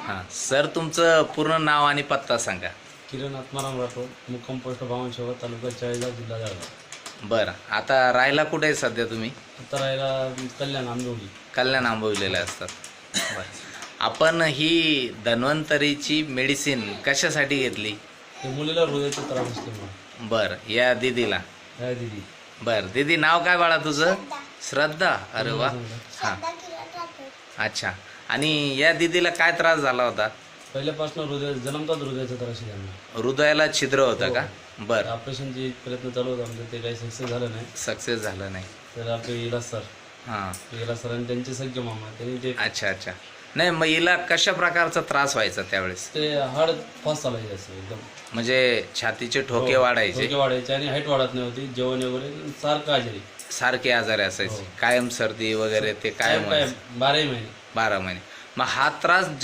हां सर, तुमचं पूर्ण नाव आणि पत्ता सांगा. किरण आत्माराम राठोड, मुक्काम पोस्ट बावनशेवर, तालुका चाळीसगाव, जिल्हा जळगाव. बरं, आता राहायला कुठे आहे सध्या तुम्ही? आता राहायला कल्याण आंबोली. कल्याण आंबवलेले असतात. बरं, आपण ही धन्वंतरीची मेडिसिन कशासाठी घेतली? ते मुलीला हृदयाचा त्रास असल्यामुळे. बरं, या दीदीला. काय दिदी? बरं दीदी, नाव काय बाळा तुझं? श्रद्धा. अरे वा. हां, अच्छा. आणि या दीदीला काय त्रास झाला होता? पहिल्यापासून जन्मतात हृदयाचा त्रास आहे त्यांना. हृदयाला छिद्र होतं का? बरं, ऑपरेशनचे प्रयत्न चालू होता, म्हणजे ते काही सक्सेस झालं नाही. सक्सेस झालं नाही. तर आपले इलाज सर, हां, इलाज सर आणि त्यांचे सख्य मामा, त्यांनी ते अच्छा अच्छा. नाही, मग हिला कशा प्रकारचा त्रास व्हायचा त्यावेळेस? ते हाड फास्ट चालायचे असं एकदम. म्हणजे छातीचे ठोके हो, वाढायचे, ठोके वाढायचे आणि हाईट वाढत नाही होती. जेवण वगैरे सारखं आजारी. सारखे आजारी असायचे, हो. कायम सर्दी वगैरे ते कायम काय व्हायचं. 12 महिने. 12 महिने. मग हा त्रास